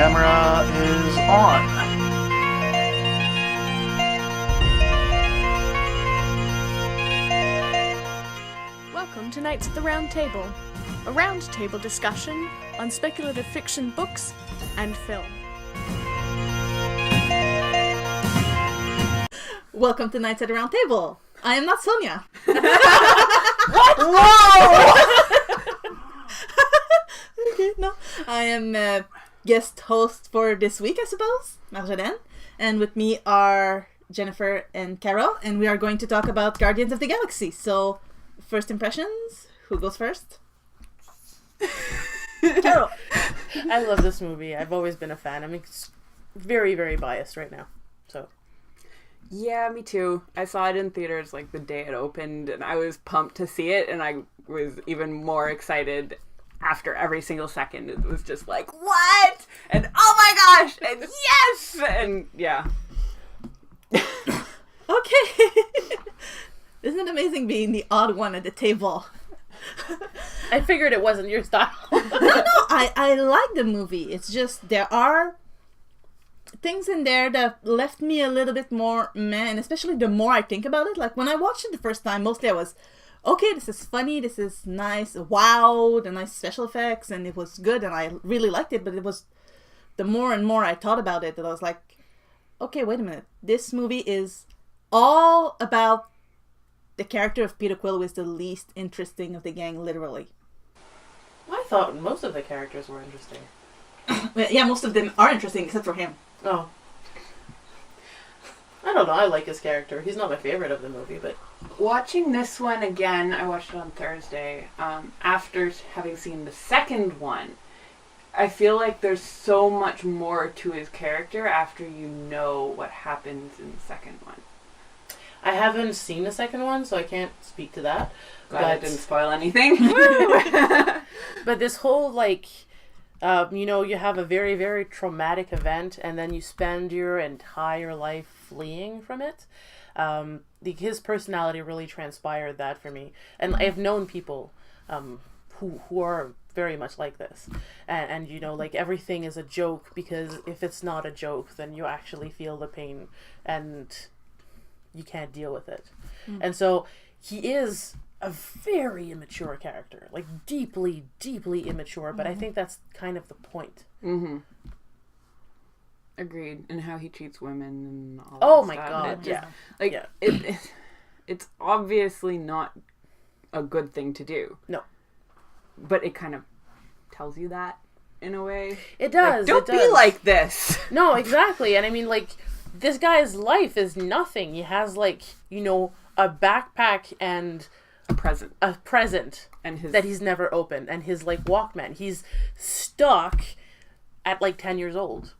camera is on. Welcome to Nights at the Round Table, a round table discussion on speculative fiction books and film. Welcome to Nights at the Round Table. I am not Sonia. What? Whoa! Okay, no. I am guest host for this week, I suppose, Marjolaine. And with me are Jennifer and Caro, and we are going to talk about Guardians of the Galaxy. So, first impressions? Who goes first? Caro. I love this movie. I've always been a fan. I'm very, very biased right now. So. Yeah, me too. I saw it in theaters like the day it opened, and I was pumped to see it, and I was even more excited after every single second. It was just like, what? And oh my gosh! And yes! And yeah. Okay. Isn't it amazing being the odd one at the table? I figured it wasn't your style. No, I like the movie. It's just there are things in there that left me a little bit more meh, and especially the more I think about it. Like when I watched it the first time, mostly I was, okay, this is funny, this is nice, wow, the nice special effects, and it was good, and I really liked it. But it was the more and more I thought about it that I was like, okay, wait a minute, this movie is all about the character of Peter Quill, who is the least interesting of the gang, literally. I thought most of the characters were interesting. Yeah, most of them are interesting except for him. Oh. I don't know, I like his character. He's not my favorite of the movie, but... Watching this one again, I watched it on Thursday, after having seen the second one, I feel like there's so much more to his character after you know what happens in the second one. I haven't seen the second one, so I can't speak to that. Glad I didn't spoil anything. But this whole, like... you have a very, very traumatic event, and then you spend your entire life fleeing from it. His personality really transpired that for me. And I've known people who are very much like this. And like everything is a joke, because if it's not a joke, then you actually feel the pain and you can't deal with it. And so he is a very immature character, like deeply, deeply immature, but I think that's kind of the point. Mm-hmm. Agreed. And how he treats women and all that Oh my stuff. god, Just, yeah. Like, yeah. It's obviously not a good thing to do. No. But it kind of tells you that, in a way. It does. Like, don't it does. be like this. No, exactly. And I mean, like, this guy's life is nothing. He has, like, a backpack and... A present and that he's never opened, and his like Walkman. He's stuck at like 10 years old,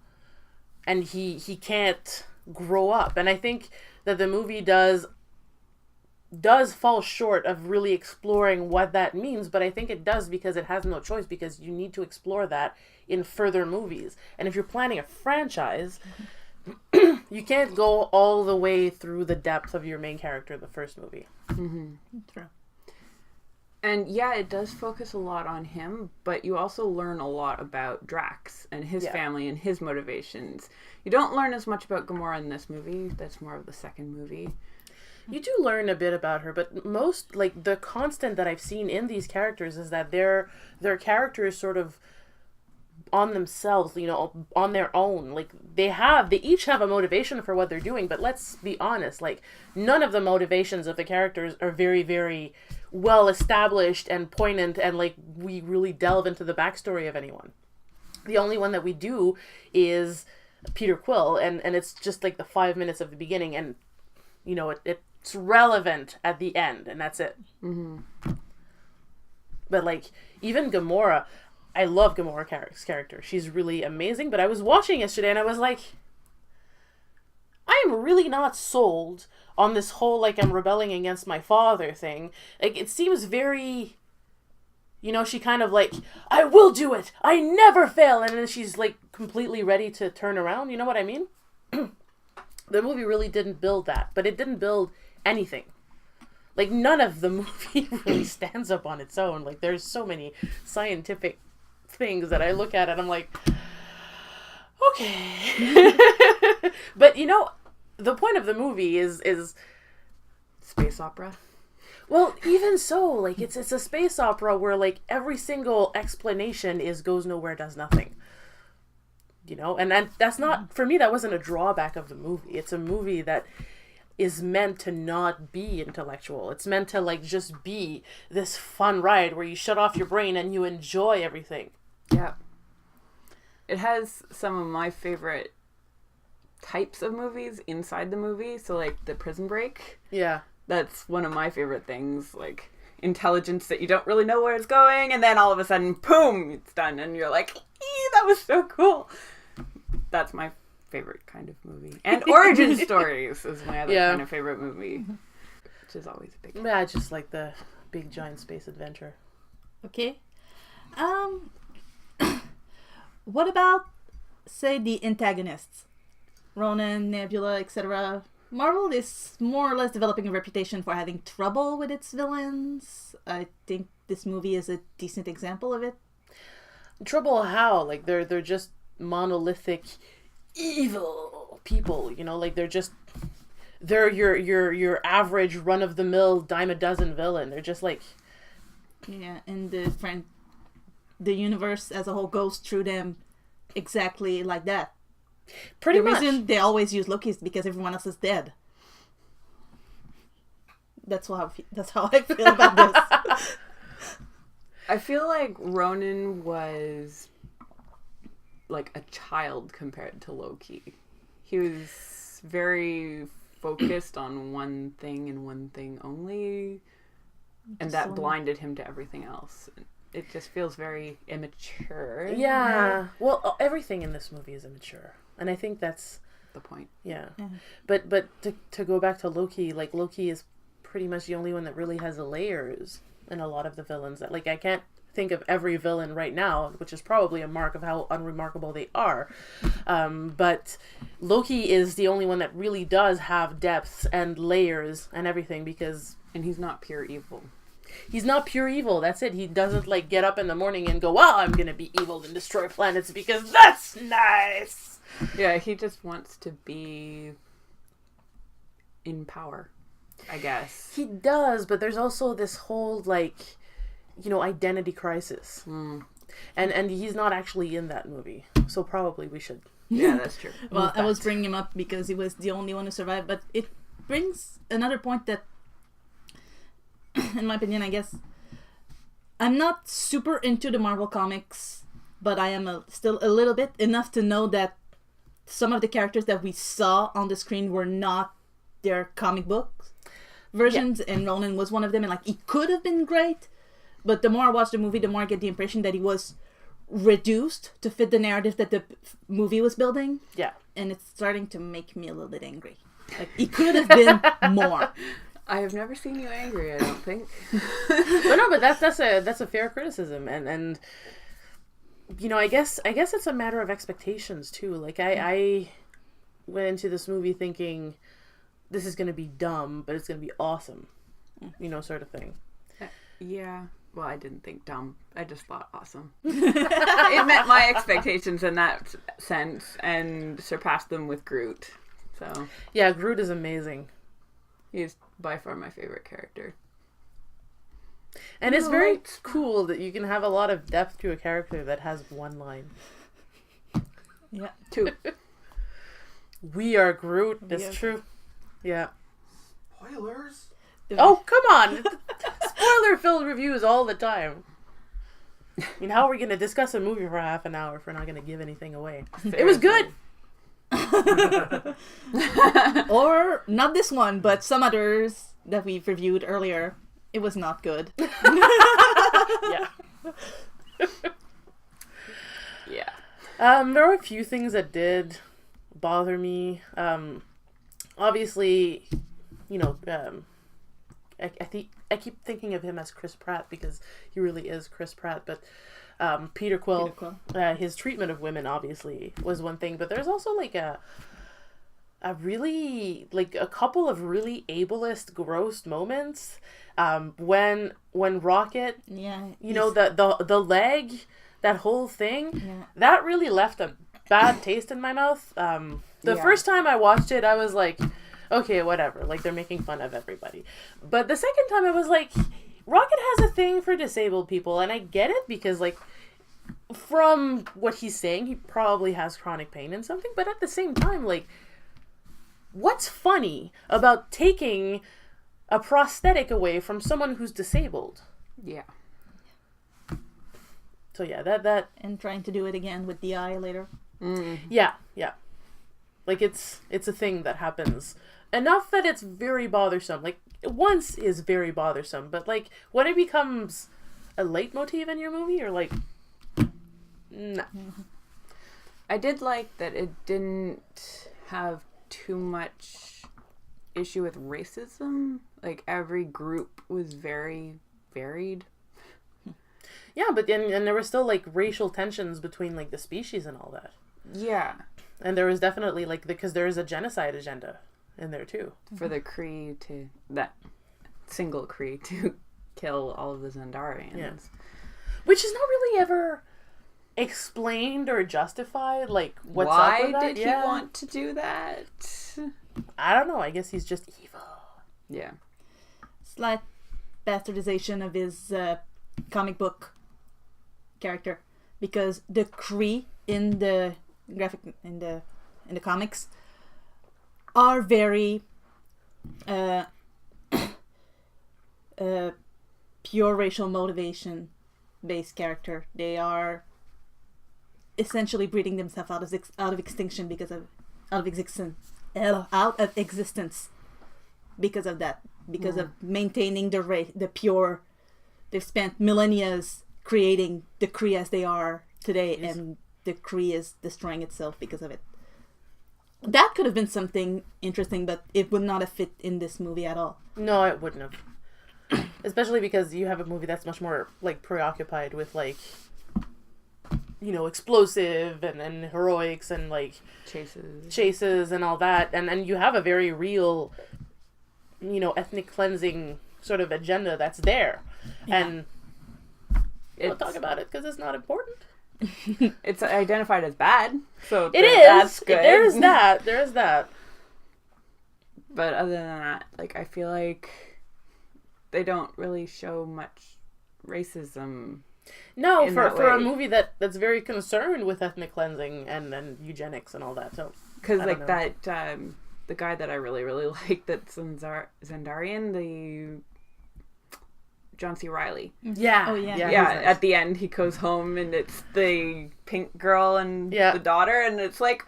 and he can't grow up. And I think that the movie does fall short of really exploring what that means, but I think it does because it has no choice, because you need to explore that in further movies. And if you're planning a franchise, you can't go all the way through the depth of your main character in the first movie. Mm-hmm. True. And yeah, it does focus a lot on him, but you also learn a lot about Drax and his family and his motivations. You don't learn as much about Gamora in this movie. That's more of the second movie. You do learn a bit about her, but most, like, the constant that I've seen in these characters is that their characters sort of on themselves, on their own. Like, they each have a motivation for what they're doing, but let's be honest, like, none of the motivations of the characters are very, very well established and poignant, and like we really delve into the backstory of anyone. The only one that we do is Peter Quill, and it's just like the 5 minutes of the beginning, and it's relevant at the end, and that's it. Mm-hmm. But like, even Gamora, I love Gamora's character. She's really amazing, but I was watching yesterday and I was like, I am really not sold on this whole, like, I'm rebelling against my father thing. Like, it seems very, she kind of like, I will do it! I never fail! And then she's, like, completely ready to turn around. You know what I mean? The movie really didn't build that, but it didn't build anything. Like, none of the movie really stands up on its own. Like, there's so many scientific things that I look at and I'm like, Okay. But you know, the point of the movie is Space opera. well, even so, like it's a space opera where like every single explanation goes nowhere, does nothing. You know, and that's not, for me, that wasn't a drawback of the movie. It's a movie that is meant to not be intellectual. It's meant to like just be this fun ride where you shut off your brain and you enjoy everything. Yeah. It has some of my favorite types of movies inside the movie. So like the Prison Break. Yeah. That's one of my favorite things. Like intelligence that you don't really know where it's going, and then all of a sudden, boom, it's done, and you're like, that was so cool. That's my favorite kind of movie. And origin stories is my other kind of favorite movie, which is always a big one. Yeah, I just like the big giant space adventure. Okay. What about, say, the antagonists? Ronin, Nebula, etc. Marvel is more or less developing a reputation for having trouble with its villains. I think this movie is a decent example of it. Trouble how? Like they're just monolithic evil people, you know, like they're your average run of the mill dime a dozen villain. They're just like, yeah, and the universe as a whole goes through them exactly like that. pretty the much. reason they always use Loki is because everyone else is dead. That's how I feel about this. I feel like Ronin was like a child compared to Loki. He was very focused on one thing and one thing only, and that blinded him to everything else. It just feels very immature. Yeah. Well, everything in this movie is immature, and I think that's the point. Yeah. But to go back to Loki, like Loki is pretty much the only one that really has layers in a lot of the villains. That, like, I can't think of every villain right now, which is probably a mark of how unremarkable they are. But Loki is the only one that really does have depths and layers and everything, and he's not pure evil. He's not pure evil. That's it. He doesn't like get up in the morning and go, "Well, I'm gonna be evil and destroy planets because that's nice." Yeah, he just wants to be in power, I guess. He does, but there's also this whole, like, you know, identity crisis. And he's not actually in that movie. So probably we should. Yeah, that's true. Well, I was bringing him up because he was the only one who survived, but it brings another point that, in my opinion, I guess, I'm not super into the Marvel comics, but I am still a little bit, enough to know that some of the characters that we saw on the screen were not their comic book versions, and Ronan was one of them, and like, he could have been great, but the more I watch the movie, the more I get the impression that he was reduced to fit the narrative that the movie was building. Yeah. And it's starting to make me a little bit angry. Like, he could have been more. I have never seen you angry, I don't think. But that's a fair criticism, and you know, I guess it's a matter of expectations too. Like I went into this movie thinking this is going to be dumb, but it's going to be awesome, you know, sort of thing. Yeah. Well, I didn't think dumb. I just thought awesome. It met my expectations in that sense and surpassed them with Groot. So yeah, Groot is amazing. He's by far my favorite character. And it's very cool that you can have a lot of depth to a character that has one line. Yeah. 2. We are Groot. That's true. Yeah. Spoilers? Oh, come on. Spoiler-filled reviews all the time. I mean, how are we going to discuss a movie for half an hour if we're not going to give anything away? It was good. Or not this one, but some others that we've reviewed earlier. It was not good. Yeah. Yeah. There were a few things that did bother me. Obviously, you know, I keep thinking of him as Chris Pratt because he really is Chris Pratt, but Peter Quill. His treatment of women obviously was one thing, but there's also like a really, like, a couple of really ableist, gross moments. When Rocket, you know, the leg, that whole thing, that really left a bad taste in my mouth. The first time I watched it, I was like, okay, whatever. Like, they're making fun of everybody. But the second time, I was like, Rocket has a thing for disabled people, and I get it because, like, from what he's saying, he probably has chronic pain and something, but at the same time, like, what's funny about taking a prosthetic away from someone who's disabled? Yeah. So yeah, that And trying to do it again with the eye later. yeah. Like, it's a thing that happens enough that it's very bothersome. Like, once is very bothersome, but, like, when it becomes a leitmotif in your movie, you're like, nah. I did like that it didn't have too much issue with racism. Like, every group was very varied. Yeah, but then and there were still, like, racial tensions between, like, the species and all that. Yeah. And there was definitely, like, because there is a genocide agenda in there, too. For the Cree that single Cree to kill all of the Zendarians. Yeah. Which is not really ever explained or justified, like, what's up with that. Why did he want to do that? I don't know. I guess he's just evil. Yeah. Slight bastardization of his comic book character, because the Cree in the comics are very pure racial motivation based character. They are essentially breeding themselves out of extinction because of existence because of that, because of maintaining the pure. They've spent millennia creating the Cree as they are today, and the Cree is destroying itself because of it. That could have been something interesting, but it would not have fit in this movie at all. No, it wouldn't have. Especially because you have a movie that's much more, like, preoccupied with, like, you know, explosive and heroics and, like, chases and all that. And you have a very real, you know, ethnic cleansing sort of agenda that's there. Yeah. And we'll talk about it because it's not important. It's identified as bad, so it is. That's good. There is that. But other than that, like, I feel like they don't really show much racism. No, for a movie that's very concerned with ethnic cleansing and eugenics and all that. So because like that the guy that I really like, that's Zendarian, the John C. Reilly. Yeah. Oh, yeah. Yeah, at the end he goes home and it's the pink girl and the daughter, and it's like,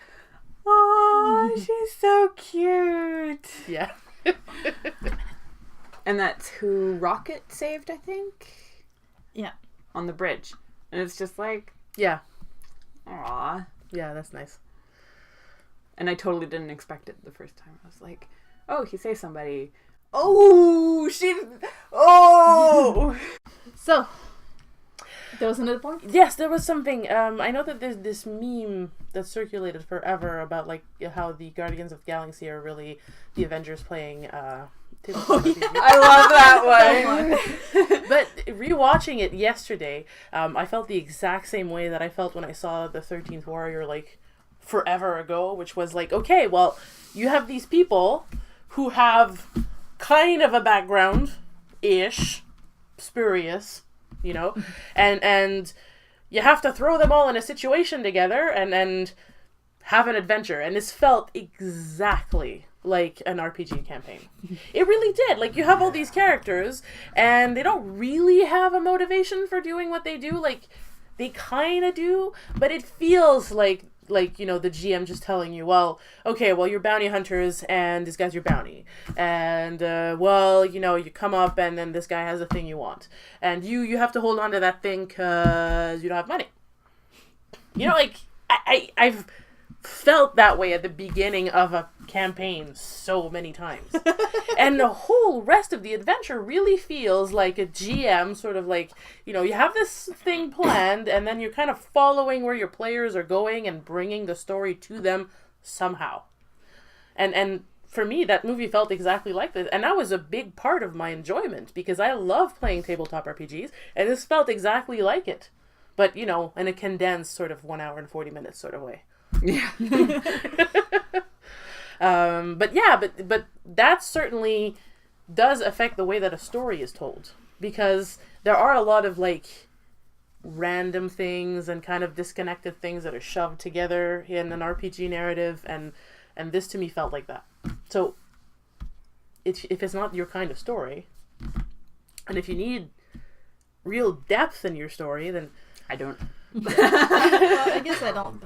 oh, she's so cute. Yeah. And that's who Rocket saved, I think. Yeah. On the bridge. And it's just like, yeah. Aw. Yeah, that's nice. And I totally didn't expect it the first time. I was like, oh, he saved somebody. Oh, So, there was another point? Yes, there was something. I know that there's this meme that circulated forever about, like, how the Guardians of the Galaxy are really the Avengers playing I love that one. But rewatching it yesterday, I felt the exact same way that I felt when I saw the 13th Warrior, like, forever ago, which was like, okay, well, you have these people who have kind of a background-ish, spurious, you know, and you have to throw them all in a situation together and have an adventure. And this felt exactly like an RPG campaign. It really did. Like, you have all these characters, and they don't really have a motivation for doing what they do. Like, they kind of do, but it feels like, you know, the GM just telling you, well, okay, well, you're bounty hunters, and this guy's your bounty. And, well, you know, you come up, and then this guy has a thing you want. And you have to hold on to that thing because you don't have money. You know, like, I've felt that way at the beginning of a campaign so many times. And the whole rest of the adventure really feels like a GM sort of like, you know, you have this thing planned and then you're kind of following where your players are going and bringing the story to them somehow. And for me, that movie felt exactly like this. And that was a big part of my enjoyment because I love playing tabletop RPGs, and this felt exactly like it. But, you know, in a condensed sort of 1 hour and 40 minutes sort of way. Yeah. But that certainly does affect the way that a story is told, because there are a lot of like random things and kind of disconnected things that are shoved together in an RPG narrative, and this to me felt like that. So if it's not your kind of story, and if you need real depth in your story, then I don't. Well, I guess I don't.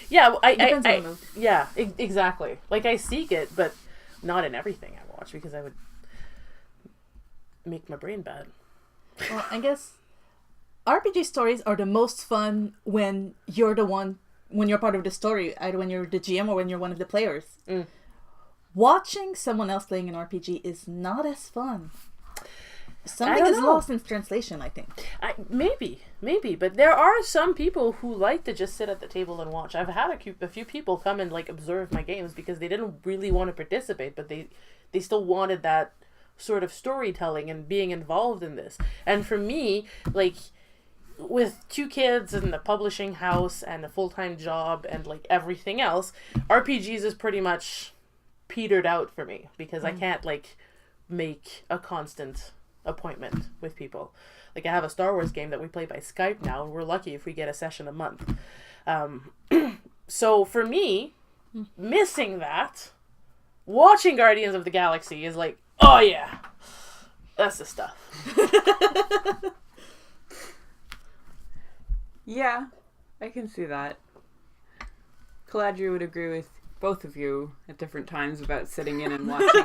yeah, Depends on the mood. yeah, exactly. Like I seek it, but not in everything I watch, because I would make my brain bad. Well, I guess RPG stories are the most fun when you're part of the story, either when you're the GM or when you're one of the players. Mm. Watching someone else playing an RPG is not as fun. Something don't is know. lost in translation, I think. Maybe, but there are some people who like to just sit at the table and watch. I've had a few people come and like observe my games because they didn't really want to participate, but they still wanted that sort of storytelling and being involved in this. And for me, like, with 2 kids and a publishing house and a full-time job and like everything else, RPGs is pretty much petered out for me, because I can't like make a constant appointment with people. Like, I have a Star Wars game that we play by Skype now, and we're lucky if we get a session a month. So for me, missing that, watching Guardians of the Galaxy is like, oh yeah, that's the stuff. Yeah, I can see that. Caladri would agree with both of you at different times about sitting in and watching.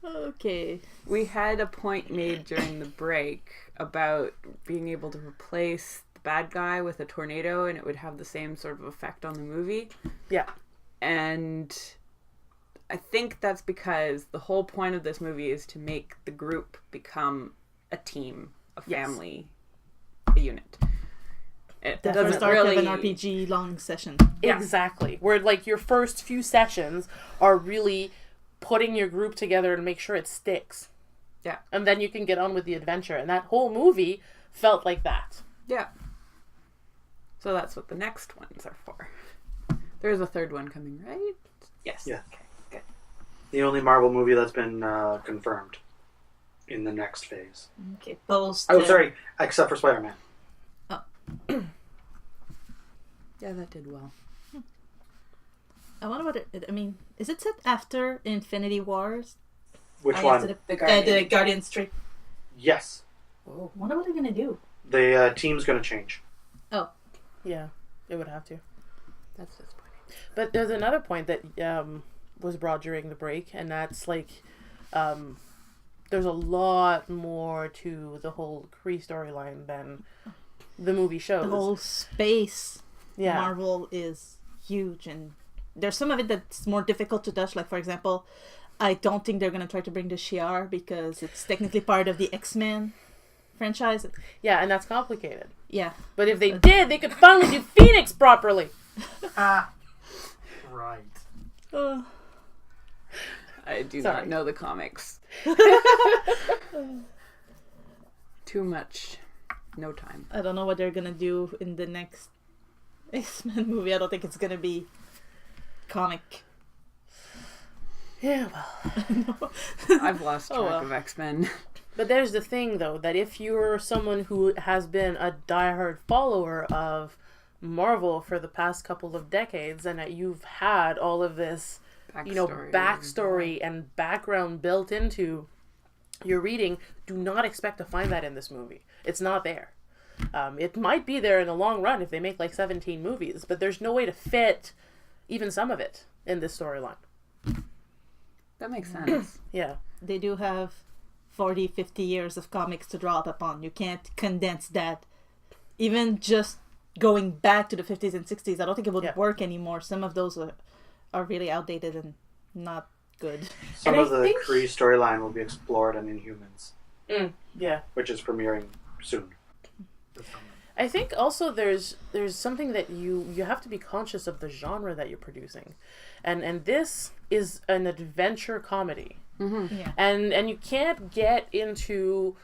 Okay. We had a point made during the break about being able to replace the bad guy with a tornado, and it would have the same sort of effect on the movie. Yeah. And I think that's because the whole point of this movie is to make the group become a team, a family, a unit. It The doesn't first arc really of an RPG long session. Yeah. Exactly. Where like your first few sessions are really putting your group together and make sure it sticks. Yeah. And then you can get on with the adventure. And that whole movie felt like that. Yeah. So that's what the next ones are for. There's a third one coming, right? Yes. Yeah. Okay, good. The only Marvel movie that's been confirmed in the next phase. Okay, post. Oh, sorry, except for Spider-Man. Yeah, that did well. I wonder what I mean, is it set after Infinity Wars? Which After one? The Guardians trip. Yes. Oh, what are they gonna do? The team's going to change. Oh, Yeah. It would have to. That's disappointing. But there's another point that was brought during the break, and that's like there's a lot more to the whole Cree storyline than the movie shows. the whole space yeah. Marvel is huge, and there's some of it that's more difficult to touch. Like, for example, I don't think they're gonna try to bring the Shi'ar because it's technically part of the X-Men franchise. Yeah, and that's complicated. Yeah. But if they did, they could finally do Phoenix properly. Right. I do Sorry. not know the comics. Too much. No time. I don't know what they're gonna do in the next X-Men movie. I don't think it's gonna be comic. Yeah, well. I've lost track well. of X-Men. But there's the thing, though, that if you're someone who has been a diehard follower of Marvel for the past couple of decades, and that you've had all of this, backstory and background built into your reading, do not expect to find that in this movie. It's not there. It might be there in the long run if they make like 17 movies, but there's no way to fit even some of it in this storyline. That makes sense. Yeah. They do have 40, 50 years of comics to draw upon. You can't condense that. Even just going back to the 50s and 60s, I don't think it would work anymore. Some of those are really outdated and not good. Some And of I the think- Cree storyline will be explored in Inhumans, Yeah. which is premiering soon. I think also there's something that you have to be conscious of the genre that you're producing, and this is an adventure comedy, Yeah. and you can't get into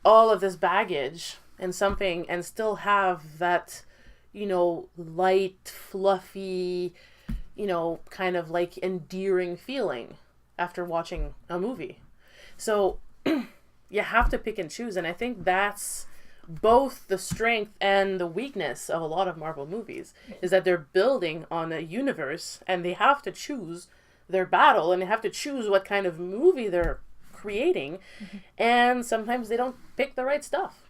all of this baggage and something and still have that, light, fluffy, kind of like endearing feeling after watching a movie. So you have to pick and choose. And I think that's both the strength and the weakness of a lot of Marvel movies, is that they're building on a universe and they have to choose their battle and they have to choose what kind of movie they're creating. Mm-hmm. And sometimes they don't pick the right stuff.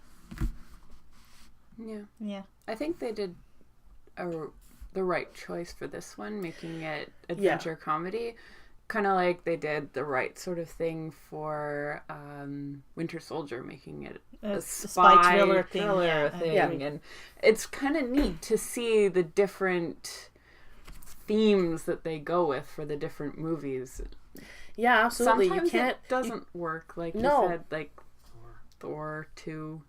Yeah. I think they did the right choice for this one, making it adventure comedy. Kind of like they did the right sort of thing for Winter Soldier, making it a spy thriller thing. And it's kind of neat to see the different themes that they go with for the different movies. Yeah, absolutely. Sometimes you can't. It doesn't work, like you said, like Thor 2.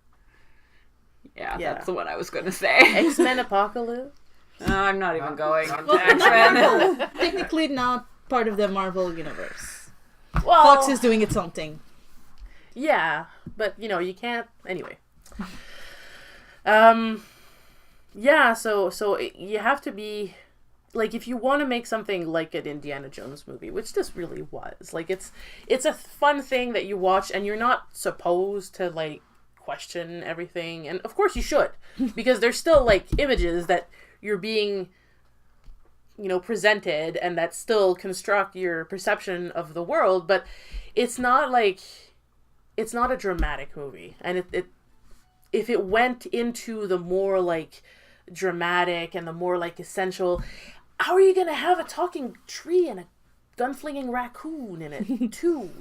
Yeah, that's the one I was going to say. X-Men Apocalypse? I'm not even going on Well, X-Men. Technically not part of the Marvel universe. Well, Fox is doing its own thing. Yeah, but you can't anyway. Yeah, so you have to be like, if you want to make something like an Indiana Jones movie, which this really was, like it's a fun thing that you watch and you're not supposed to like question everything, and of course you should, because there's still like images that you're being presented and that still construct your perception of the world, but it's not a dramatic movie. And if it went into the more like dramatic and the more like essential, how are you gonna have a talking tree and a gun-flinging raccoon in it too,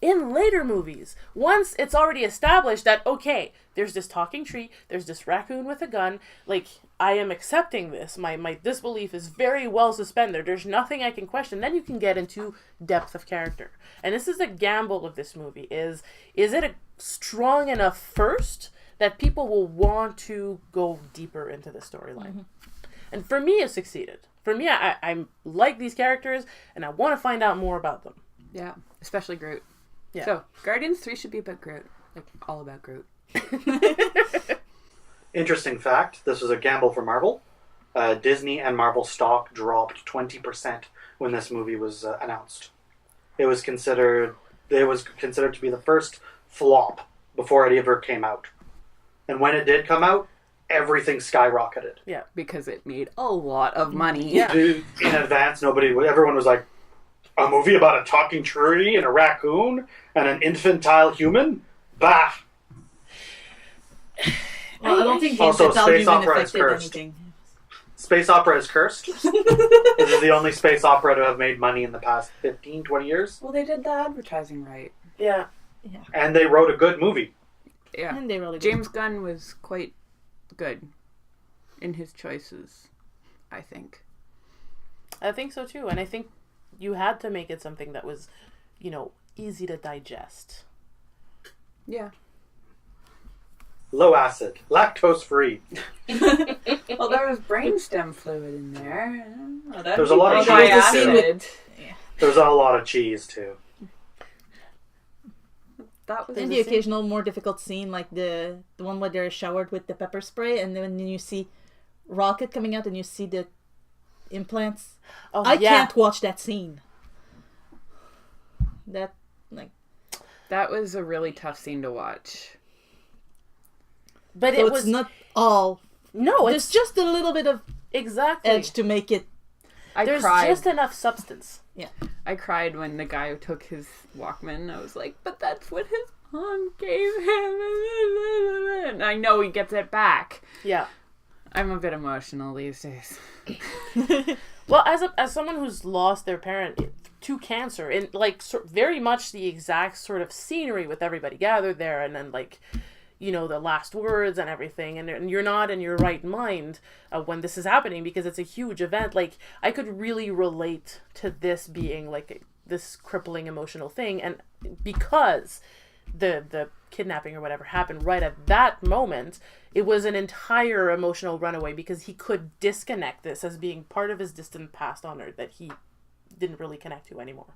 in later movies, once it's already established that, okay, there's this talking tree, there's this raccoon with a gun, like, I am accepting this, my disbelief is very well suspended, there's nothing I can question, then you can get into depth of character. And this is the gamble of this movie, is it strong enough first that people will want to go deeper into the storyline? Mm-hmm. And for me, it succeeded. For me, I like these characters, and I want to find out more about them. Yeah, especially Groot. Yeah. So, Guardians 3 should be about Groot. Like, all about Groot. Interesting fact, this was a gamble for Marvel. Disney and Marvel stock dropped 20% when this movie was announced. It was considered to be the first flop before it ever came out. And when it did come out, everything skyrocketed. Yeah, because it made a lot of money. Yeah. In advance, everyone was like, a movie about a talking tree and a raccoon and an infantile human? Bah! Well, I don't think also, infantile space human opera is affected cursed. anything. Space opera is cursed. This is the only space opera to have made money in the past 15, 20 years. Well, they did the advertising right. Yeah. And they wrote a good movie. Yeah. And they really James Gunn was quite good in his choices, I think. I think so too, and I think you had to make it something that was, easy to digest. Yeah. Low acid, lactose free. Well, there was brainstem fluid in there. There's a lot of cheese too. There's a lot of cheese too. That was in the occasional more difficult scene, like the one where they're showered with the pepper spray, and then you see Rocket coming out and you see the implants. I can't watch that scene. That was a really tough scene to watch. But so it's not all. No, there's just a little bit of edge to make it. There's just enough substance. Yeah. I cried when the guy took his Walkman. I was like, but that's what his mom gave him. And I know he gets it back. Yeah. I'm a bit emotional these days. Well, as someone who's lost their parent to cancer, and very much the exact sort of scenery with everybody gathered there, and then the last words and everything, and you're not in your right mind when this is happening because it's a huge event. Like, I could really relate to this being this crippling emotional thing, and because the kidnapping or whatever happened right at that moment, it was an entire emotional runaway because he could disconnect this as being part of his distant past on Earth that he didn't really connect to anymore.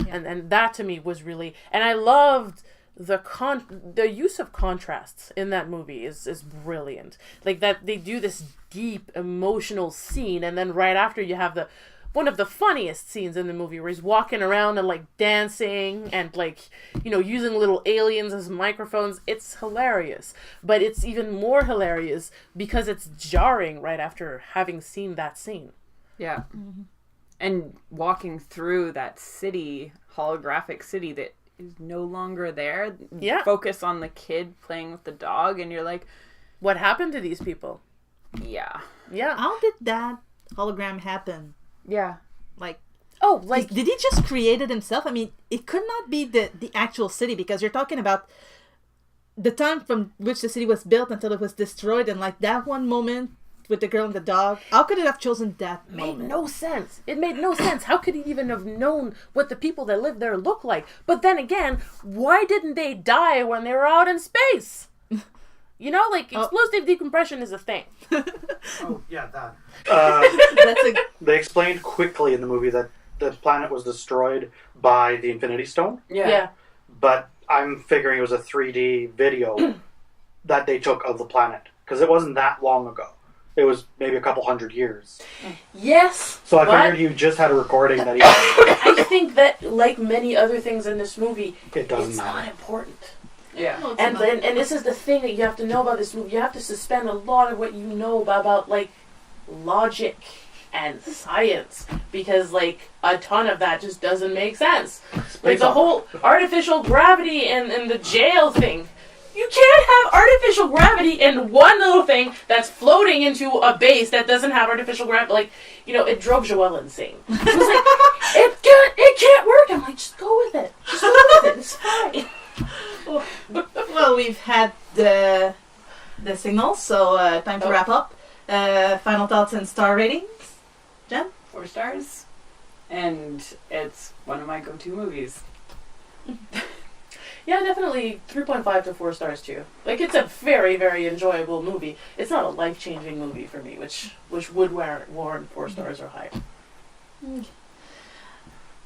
Yeah. And that to me was really, and I loved the use of contrasts in that movie is brilliant. Like that they do this deep emotional scene, and then right after you have one of the funniest scenes in the movie where he's walking around and like dancing and like, using little aliens as microphones. It's hilarious, but it's even more hilarious because it's jarring right after having seen that scene. Yeah. And walking through that city, holographic city that is no longer there. Yeah. Focus on the kid playing with the dog, and you're like, what happened to these people? Yeah. How did that hologram happen? Yeah. Did he just create it himself? I mean, it could not be the actual city, because you're talking about the time from which the city was built until it was destroyed, and like that one moment with the girl and the dog. How could it have chosen that moment? Made no sense. It made no sense. How could he even have known what the people that lived there look like? But then again, why didn't they die when they were out in space? Explosive decompression is a thing. Oh, yeah, that. That's They explained quickly in the movie that the planet was destroyed by the Infinity Stone. Yeah. But I'm figuring it was a 3D video that they took of the planet, because it wasn't that long ago. It was maybe a couple hundred years. Yes. So I figured you just had a recording that he... I think that, like many other things in this movie, It doesn't it's matter. not important. Yeah. No, And this is the thing that you have to know about this movie. You have to suspend a lot of what you know about like logic and science, because like a ton of that just doesn't make sense. Like the whole artificial gravity and the jail thing. You can't have artificial gravity in one little thing that's floating into a base that doesn't have artificial gravity. Like, it drove Joelle insane. She was like, it can't work. I'm like, just go with it. Just go with it. It's fine. Well, we've had the signal, so time to wrap up. Final thoughts and star ratings. Jen? 4 stars. And it's one of my go-to movies. Yeah, definitely 3.5 to 4 stars too. Like, it's a very, very enjoyable movie. It's not a life-changing movie for me, which would warrant 4 stars or higher.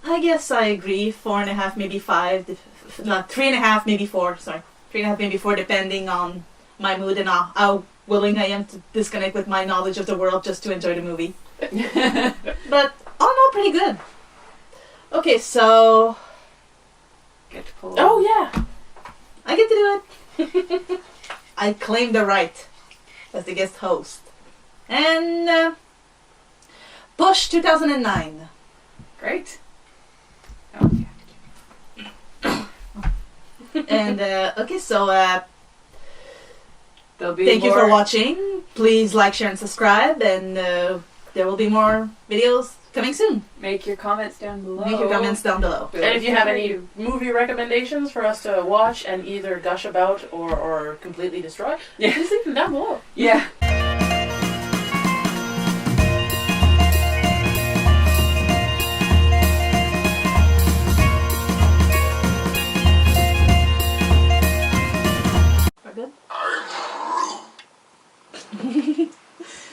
I guess I agree. 4.5, maybe 5. Not 3.5, maybe 4. Sorry, 3.5, maybe 4, depending on my mood and how willing I am to disconnect with my knowledge of the world just to enjoy the movie. But all in all, pretty good. Okay, so Get to pull. Oh, yeah. I get to do it. I claim the right as the guest host. And Push 2009. Great. Oh, yeah. And okay, so There'll be thank you more- for watching. Please like, share, and subscribe. And there will be more videos coming soon. Make your comments down below. Make your comments down below. And if you have any movie recommendations for us to watch and either gush about or completely destroy, please leave them down below. Yeah.